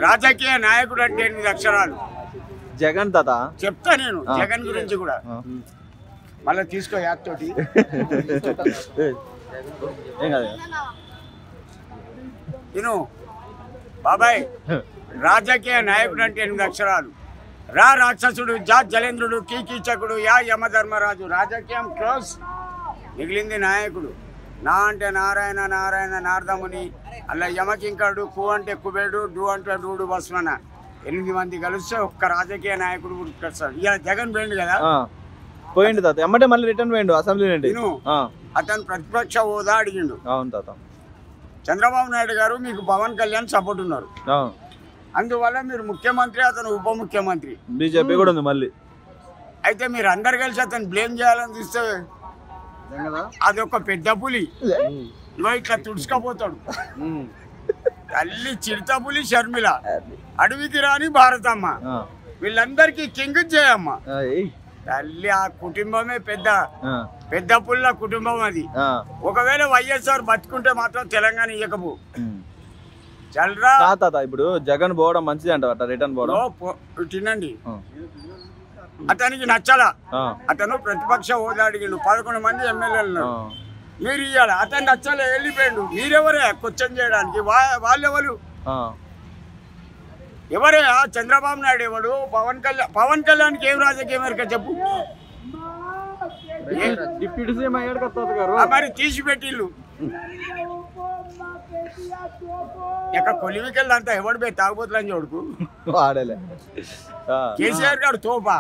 రాజకీయ నాయకుడు అంటే 8 అక్షరాలు. జగన్ తాత చెప్తా నేను జగన్ గురించి కూడా. మళ్ళీ తీసుకో యాప్ తోటి. నేను బాబాయ్ రాజకీయ నాయకుడు అంటే 8 అక్షరాలు. రా రాక్షసుడు, జా జలేంద్రుడు, కీకీచకుడు, యా యమధర్మరాజు. రాజకీయం క్లోజ్. మిగిలింది నాయకుడు. నా అంటే నారాయణ, నారాయణ నారదముని, అలా యమకింకరుడు, కు అంటే కుబేడు, డు అంటే డూడు బస్మన. 8 మంది కలిస్తే ఒక్క రాజకీయ నాయకుడు గుర్తుకొస్తాడు. ఇలా జగన్ పోయిండు కదా, పోయిండు తాత. ఎమ్మటే మళ్ళీ రిటర్న్ పోయిండు అసెంబ్లీ నుండి. అతను ప్రతిపక్ష హోదా అడిగిండు. అవును తాత. చంద్రబాబు నాయుడు గారు మీకు పవన్ కళ్యాణ్ సపోర్ట్ ఉన్నారు, అందువల్ల మీరు ముఖ్యమంత్రి, అతను ఉప ముఖ్యమంత్రి. బీజేపీ కూడా ఉంది మళ్ళీ. అయితే మీరు అందరు కలిసి అతను బ్లేమ్ చేయాలని చూస్తే అది ఒక పెద్ద పులి. ఇట్లా తుడుచుకపోతాడు. తల్లి చిరుత పులి షర్మిల, అడవికి రాని భారతమ్మ, వీళ్ళందరికీ కింగ్ చేయమ్మ. తల్లి ఆ కుటుంబమే పెద్ద పుల్ల కుటుంబం అది. ఒకవేళ వైఎస్ఆర్ బతుకుంటే మాత్రం తెలంగాణ ఇయ్యకపో. చల్రా ఇప్పుడు జగన్ పోవడం మంచిది అంట, రిటర్న్ పోవడం. తినండి, అతనికి నచ్చలా. అతను ప్రతిపక్ష హోదా అడిగిండు. 11 మంది ఎమ్మెల్యేలు మీరు ఇవ్వాలి. అతను నచ్చలే, వెళ్ళిపోయిండు. మీరెవరే క్వశ్చన్ చేయడానికి? వాళ్ళెవరు? ఎవరే? చంద్రబాబు నాయుడు ఎవడు? పవన్ కళ్యాణ్కి ఏం రాజకీయం ఎరక చెప్పు. డిప్యూటీ సీఎం అయ్యాడు కదా మరి తీసిపెట్టిళ్ళు. ఇక కొలివికెళ్ళి అంతా ఎవడు పోయి తాగుబోతులని చూడుకు. కేసీఆర్ గారు తోపా.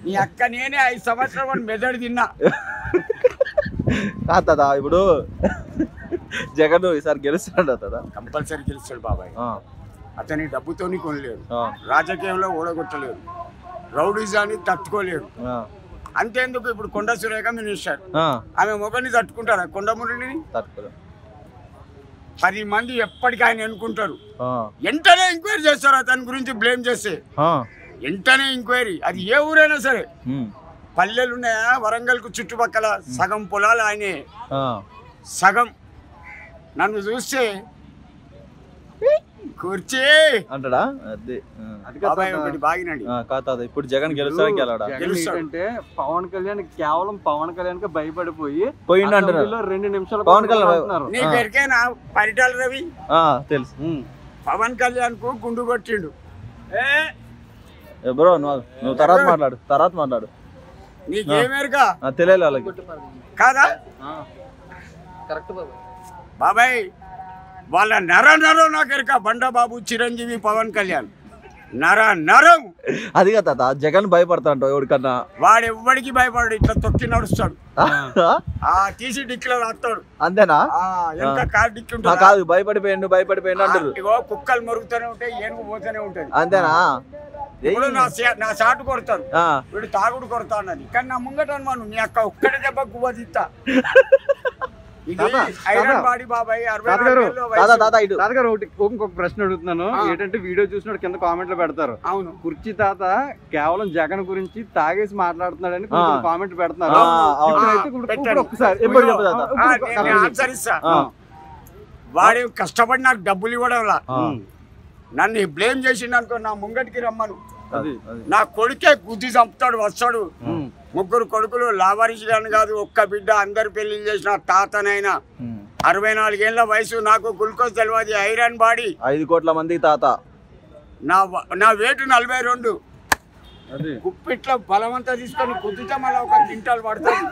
నీ అక్క నేనే 5 సంవత్సరాలు మెదడు తిన్నా. తాత ఇప్పుడు జగన్ ఈసారి గెలుస్తాడు తాత. కంపల్సరీ గెలుస్తాడు బాబాయ్. అతని డబ్బుతోని కొనలేరు, రాజకీయంలో ఓడగొట్టలేరు, రౌడీజాన్ని తట్టుకోలేరు. అంతేందుకు ఇప్పుడు కొండ సురేఖ మినిస్టర్, ఆమె మొగని తట్టుకుంటారా? కొండమురళిని తట్టుకోలేరు. 10 మంది ఎప్పటికీ ఆయన ఎన్నుకుంటారు. వెంటనే ఎంక్వైరీ చేస్తారు అతని గురించి బ్లేమ్ చేస్తే. వెంటనే ఎంక్వైరీ. అది ఏ ఊరైనా సరే. పల్లెలు ఉన్నాయా వరంగల్ కు చుట్టుపక్కల? సగం పొలాలు ఆయనే, సగం. నన్ను చూస్తే కూర్చే అంటాడా? ఇప్పుడు జగన్ గెలుస్తాడంటే పవన్ కళ్యాణ్ కేవలం పవన్ కళ్యాణ్ కి భయపడిపోయి పోయిండు అంటున్నారు. 2 నిమిషాలు పవన్ కళ్యాణ్ నీకు ఎరికేనా? పరిటాల రవి తెలుసు. పవన్ కళ్యాణ్ కు గుండు కొట్టిండు. బ్రో నువ్వు తర్వాత మాట్లాడు. నీకేమేరుగా తెలియదు వాళ్ళకి కాదా బాబాయ్? వాళ్ళ నరం నాకు ఎరక. బండబాబు, చిరంజీవి, పవన్ కళ్యాణ్ నరం. అది కదా జగన్ భయపడతాడు ఎవరికన్నా. వాడు ఎవ్వడికి భయపడు. ఇట్లా తొక్కి నడుస్తాడు, తీసి డిక్లో రాస్తాడు. అంతేనా? ఎంత కార్ డిక్కి ఉంటుంది. కాదు భయపడిపోయిండు అంటారు. ఇగో కుక్కలు మరుగుతూనే ఉంటాయి, ఏనుగు పోతూనే ఉంటది. అంతేనా? ఇప్పుడు నా చాటు కొడతాడు, వీడు తాగుడు కొడతా అన్నది. కానీ నా ముంగట అనుమాను నీ అక్క ఒక్కడే దెబ్బ గువ్వ తీస్తా. ఇంకొక ప్రశ్న అడుగుతున్నాను. ఏంటంటే వీడియో చూసినట్టు కింద కామెంట్లు పెడతారు. అవును, కుర్చీ తాత కేవలం జగన్ గురించి తాగేసి మాట్లాడుతున్నాడని కామెంట్ పెడతారు. వాడు కష్టపడి నాకు డబ్బులు ఇవ్వడంలా నన్ను బ్లేమ్ చేసిండు అనుకో, నా ముంగటికి రమ్మను. నా కొడుకే గుద్ది చంపుతాడు, వస్తాడు. 3 కొడుకులు, లావారిసి గాని కాదు, ఒక్క బిడ్డ. అందరు పెళ్లిళ్ళు చేసిన తాతనైనా. 64 ఏళ్ల వయసు, నాకు గ్లూకోజ్ తెలియదు, ఐరన్ బాడీ. 5 కోట్ల మందికి తాత. నా వెయిట్ 42. కుప్పిట్లో బలమంతా తీసుకొని కుద్దితే మళ్ళీ 1 క్వింటాల్ పడుతుంది.